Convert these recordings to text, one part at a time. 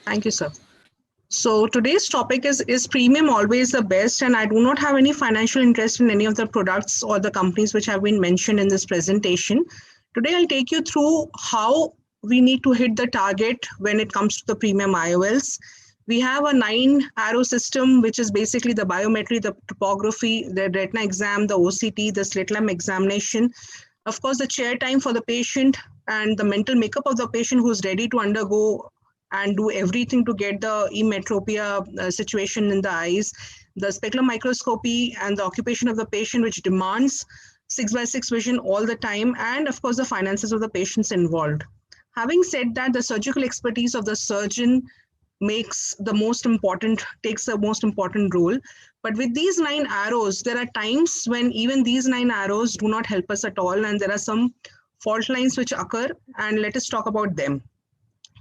Thank you, sir. So today's topic is premium always the best? And I do not have any financial interest in any of the products or the companies which have been mentioned in this presentation. Today I'll take you through how we need to hit the target when it comes to the premium IOLs. We have a 9-arrow system, which is basically the biometry, the topography, the retina exam, the OCT, the slit lamp examination. Of course, the chair time for the patient and the mental makeup of the patient who's ready to undergo and do everything to get the emetropia situation in the eyes, the specular microscopy and the occupation of the patient, which demands 6 by 6 vision all the time, and of course the finances of the patients involved. Having said that, the surgical expertise of the surgeon takes the most important role. But with these 9 arrows, there are times when even these 9 arrows do not help us at all, and there are some fault lines which occur, and let us talk about them.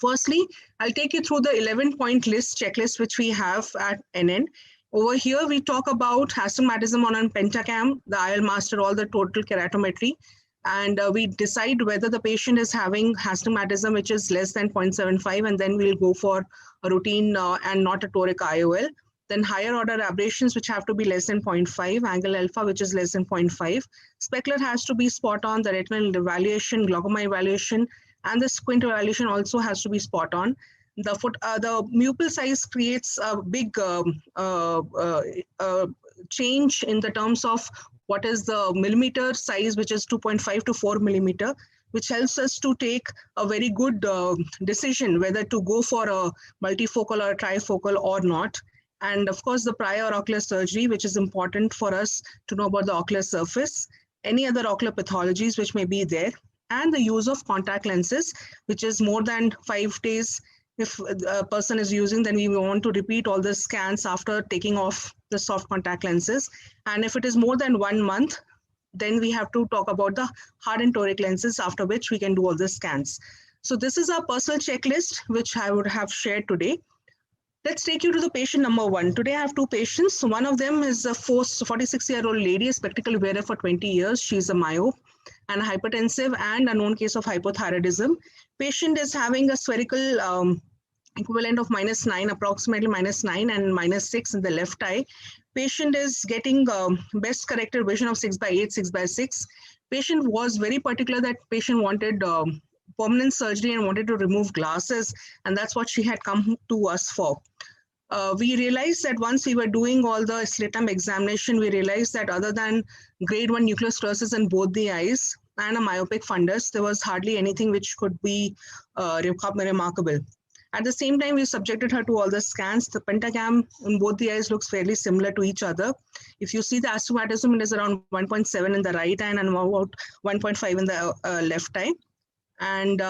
Firstly, I'll take you through the 11-point checklist which we have at NN. Over here, we talk about astigmatism on a pentacam, the IOL master, all the total keratometry, and we decide whether the patient is having astigmatism which is less than 0.75, and then we'll go for a routine and not a toric IOL. Then higher order aberrations which have to be less than 0.5, angle alpha which is less than 0.5. Specular has to be spot on, the retinal evaluation, glaucoma evaluation, and the squint evaluation also has to be spot on. The pupil size creates a big change in the terms of what is the millimeter size, which is 2.5 to 4 millimeter, which helps us to take a very good decision whether to go for a multifocal or a trifocal or not. And of course, the prior ocular surgery, which is important for us to know about the ocular surface, any other ocular pathologies which may be there, and the use of contact lenses, which is more than 5 days. If a person is using, then we want to repeat all the scans after taking off the soft contact lenses. And if it is more than 1 month, then we have to talk about the hard and toric lenses, after which we can do all the scans. So this is our personal checklist, which I would have shared today. Let's take you to the patient number 1. Today I have 2 patients. One of them is a 46-year-old lady, a spectacle wearer for 20 years. She's a myope and hypertensive and a known case of hypothyroidism. Patient is having a spherical equivalent of -9, approximately -9 and -6 in the left eye. Patient is getting best corrected vision of 6 by 8, 6 by 6. Patient was very particular that patient wanted permanent surgery and wanted to remove glasses, and that's what she had come to us for. We realized that once we were doing all the slit lamp examination, we realized that other than grade 1 nuclear sclerosis in both the eyes and a myopic fundus, there was hardly anything which could be remarkable. At the same time, we subjected her to all the scans. The pentacam in both the eyes looks fairly similar to each other. If you see the astigmatism, it is around 1.7 in the right eye and about 1.5 in the left eye. And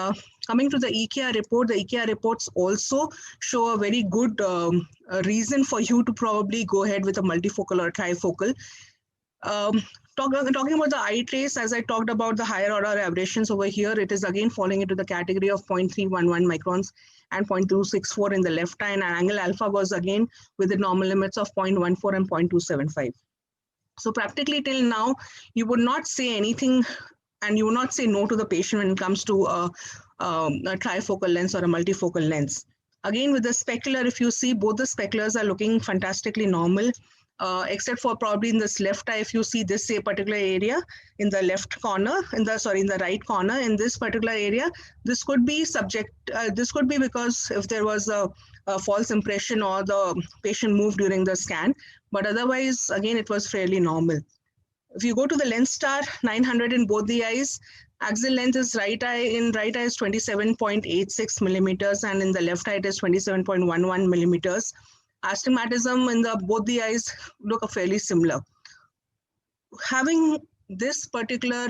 coming to the EKR report, the EKR reports also show a very good reason for you to probably go ahead with a multifocal or trifocal. Talking about the eye trace, as I talked about the higher order aberrations over here, it is again falling into the category of 0.311 microns and 0.264 in the left eye, and angle alpha was again with the normal limits of 0.14 and 0.275. So practically till now, you would not say anything and you will not say no to the patient when it comes to a trifocal lens or a multifocal lens. Again, with the specular, if you see, both the speculars are looking fantastically normal, except for probably in this left eye. If you see this particular area in the left corner, in the right corner, in this particular area, this could be this could be because if there was a false impression or the patient moved during the scan, but otherwise, again, it was fairly normal. If you go to the Lenstar 900 in both the eyes, axial length is right eye is 27.86 millimeters, and in the left eye it is 27.11 millimeters. Astigmatism in both the eyes look fairly similar. Having this particular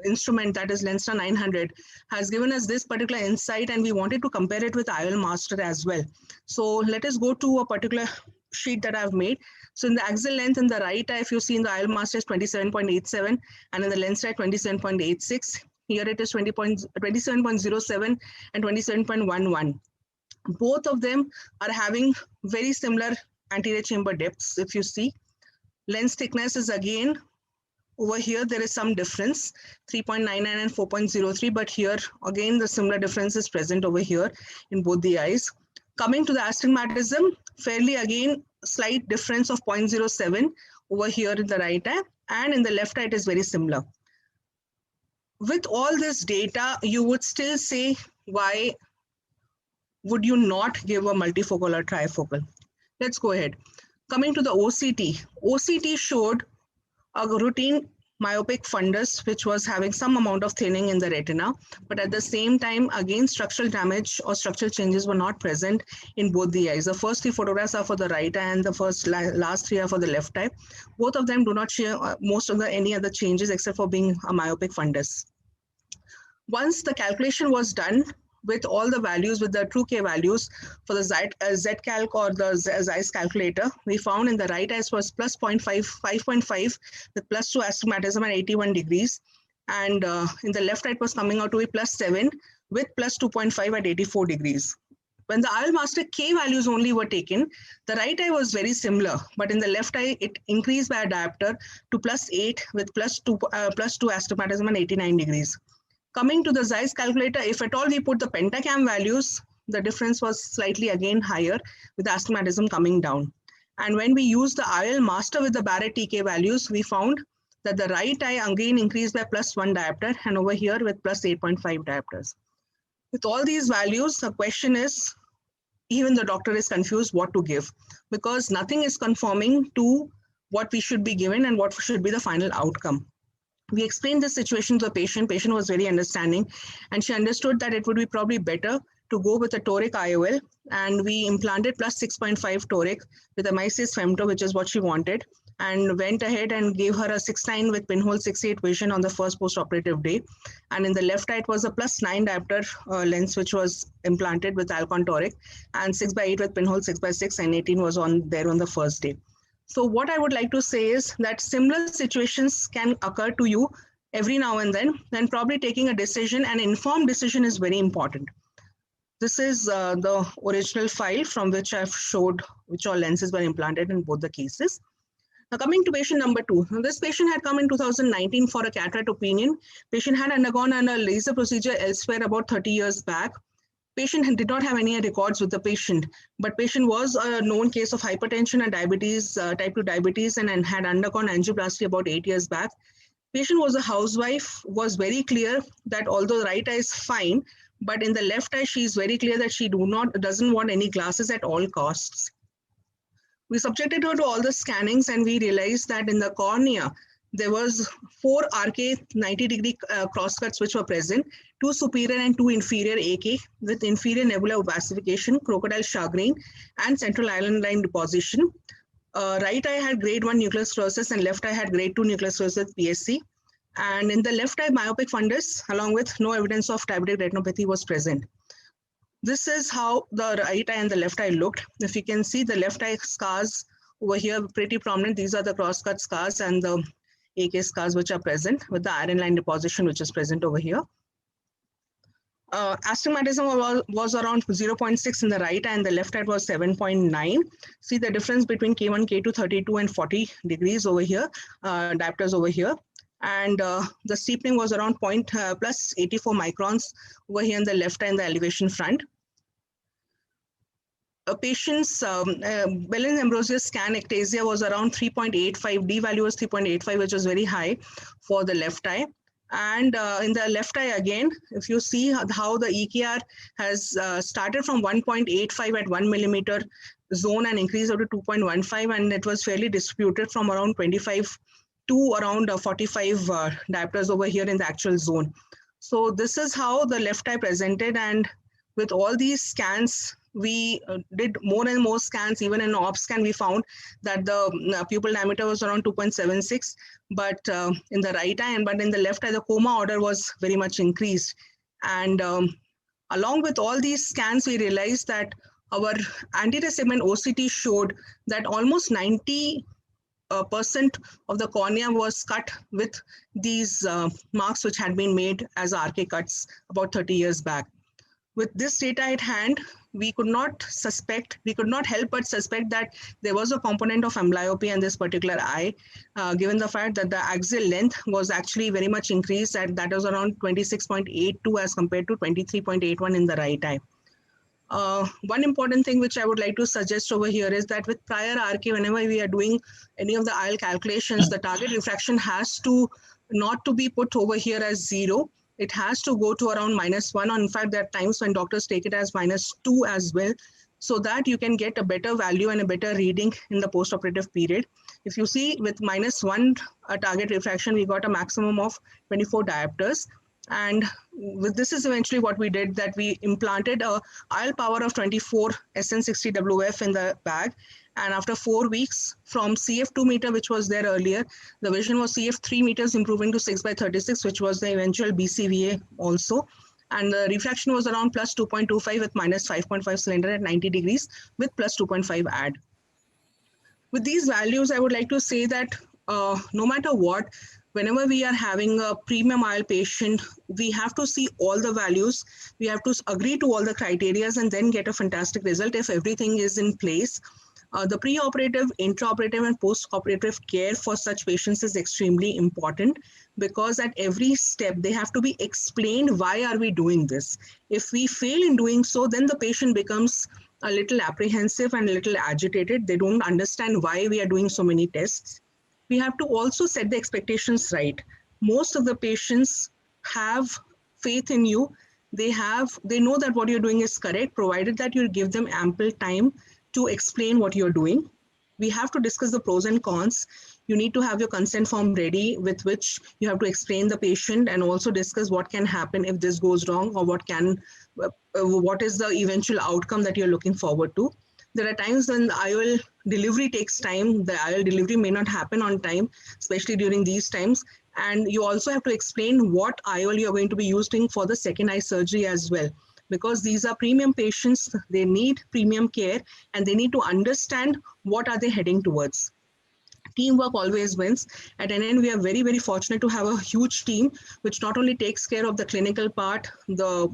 instrument, that is Lenstar 900, has given us this particular insight, and we wanted to compare it with IOL Master as well. So let us go to a particular sheet that I've made. So in the axial length in the right eye, if you see in the IOL Master is 27.87, and in the Lenstar 27.86. Here it is 27.07 and 27.11. Both of them are having very similar anterior chamber depths. If you see, lens thickness is again Over here, there is some difference, 3.99 and 4.03, but here again, the similar difference is present over here in both the eyes. Coming to the astigmatism, fairly again, slight difference of 0.07 over here in the right eye, and in the left eye, it is very similar. With all this data, you would still say, why would you not give a multifocal or trifocal? Let's go ahead. Coming to the OCT, OCT showed a routine myopic fundus, which was having some amount of thinning in the retina, but at the same time, again, structural damage or structural changes were not present in both the eyes. The first 3 photographs are for the right eye and the last 3 are for the left eye. Both of them do not show most of any other changes except for being a myopic fundus. Once the calculation was done, with all the values, with the true K values for the Z-Calc or the ZEISS calculator, we found in the right eyes was plus 5.5 with plus 2 astigmatism at 81 degrees. And in the left eye, it was coming out to be plus 7 with plus 2.5 at 84 degrees. When the IOL master K values only were taken, the right eye was very similar, but in the left eye, it increased by a diopter to plus 8 with plus 2 astigmatism at 89 degrees. Coming to the ZEISS calculator, if at all we put the pentacam values, the difference was slightly again higher with astigmatism coming down. And when we use the IOL master with the Barrett TK values, we found that the right eye again increased by plus 1 diopter and over here with plus 8.5 diopters. With all these values, the question is, even the doctor is confused what to give because nothing is conforming to what we should be given and what should be the final outcome. We explained this situation to the patient. Patient was very understanding and she understood that it would be probably better to go with a toric IOL, and we implanted plus 6.5 toric with a MySafe femto, which is what she wanted, and went ahead and gave her a 6.9 with pinhole 6.8 vision on the first post-operative day. And in the left eye, it was a plus 9 diopter lens, which was implanted with Alcon toric, and 6/8 with pinhole 6/6, and 18 was on there on the first day. So what I would like to say is that similar situations can occur to you every now and then probably taking a decision, an informed decision is very important. This is the original file from which I've showed which all lenses were implanted in both the cases. Now coming to patient number 2. Now, this patient had come in 2019 for a cataract opinion. Patient had undergone a laser procedure elsewhere about 30 years back. Patient did not have any records with the patient, but patient was a known case of hypertension and diabetes, type 2 diabetes, and had undergone angioplasty about 8 years back. Patient was a housewife, was very clear that although the right eye is fine, but in the left eye, she is very clear that she doesn't want any glasses at all costs. We subjected her to all the scannings and we realized that in the cornea, there was 4 RK 90-degree crosscuts which were present, 2 superior and 2 inferior AK with inferior nebular opacification, crocodile shagreen, and central island line deposition. Right eye had grade 1 nuclear sclerosis and left eye had grade 2 nuclear sclerosis PSC. And in the left eye, myopic fundus along with no evidence of diabetic retinopathy was present. This is how the right eye and the left eye looked. If you can see the left eye scars over here, pretty prominent. These are the crosscut scars and the AK scars which are present with the iron line deposition which is present over here. Astigmatism was around 0.6 in the right eye and the left eye was 7.9. See the difference between K1, K2, 32 and 40 degrees over here, diopters over here. And the steepening was around plus 84 microns over here in the left eye in the elevation front. A patient's Bellin-Ambrosius scan ectasia was around 3.85, D value was 3.85, which was very high for the left eye. And in the left eye again, if you see how the EKR has started from 1.85 at 1 millimeter zone and increased up to 2.15, and it was fairly distributed from around 25 to around 45 diopters over here in the actual zone. So this is how the left eye presented, and with all these scans, we did more and more scans. Even in OP scan, we found that the pupil diameter was around 2.76, but in the right eye, but in the left eye, the coma order was very much increased. And along with all these scans, we realized that our anterior segment OCT showed that almost 90% of the cornea was cut with these marks which had been made as RK cuts about 30 years back. With this data at hand, we could not help but suspect that there was a component of amblyopia in this particular eye, given the fact that the axial length was actually very much increased, and that was around 26.82 as compared to 23.81 in the right eye. One important thing which I would like to suggest over here is that with prior RK, whenever we are doing any of the IL calculations, the target refraction has to not to be put over here as 0. It has to go to around -1, or in fact, there are times when doctors take it as -2 as well, so that you can get a better value and a better reading in the postoperative period. If you see with -1 target refraction, we got a maximum of 24 diopters. And with this is eventually what we did, that we implanted a IL power of 24 SN60WF in the bag. And after 4 weeks from CF 2 meter, which was there earlier, the vision was CF 3 meters improving to 6/36, which was the eventual BCVA also. And the refraction was around plus 2.25 with minus 5.5 cylinder at 90 degrees with plus 2.5 add. With these values, I would like to say that no matter what, whenever we are having a premium IL patient, we have to see all the values. We have to agree to all the criteria and then get a fantastic result if everything is in place. The preoperative, intraoperative, and postoperative care for such patients is extremely important, because at every step they have to be explained why are we doing this. If we fail in doing so, then the patient becomes a little apprehensive and a little agitated. They don't understand why we are doing so many tests. We have to also set the expectations right. Most of the patients have faith in you. They know that what you're doing is correct, provided that you give them ample time to explain what you're doing. We have to discuss the pros and cons. You need to have your consent form ready, with which you have to explain the patient and also discuss what can happen if this goes wrong, or what is the eventual outcome that you're looking forward to. There are times when the IOL delivery takes time. The IOL delivery may not happen on time, especially during these times. And you also have to explain what IOL you're going to be using for the second eye surgery as well, because these are premium patients. They need premium care, and they need to understand what are they heading towards. Teamwork always wins. At NN, we are very, very fortunate to have a huge team, which not only takes care of the clinical part, the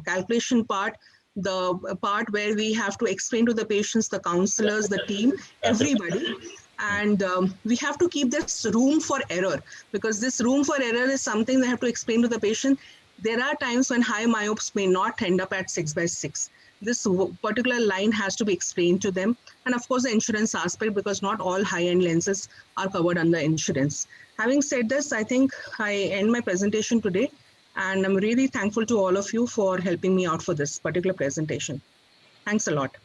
calculation part, the part where we have to explain to the patients, the counselors, the team, everybody. And we have to keep this room for error, because this room for error is something they have to explain to the patient. There are times when high myopes may not end up at 6/6. This particular line has to be explained to them. And of course, the insurance aspect, because not all high-end lenses are covered under insurance. Having said this, I think I end my presentation today. And I'm really thankful to all of you for helping me out for this particular presentation. Thanks a lot.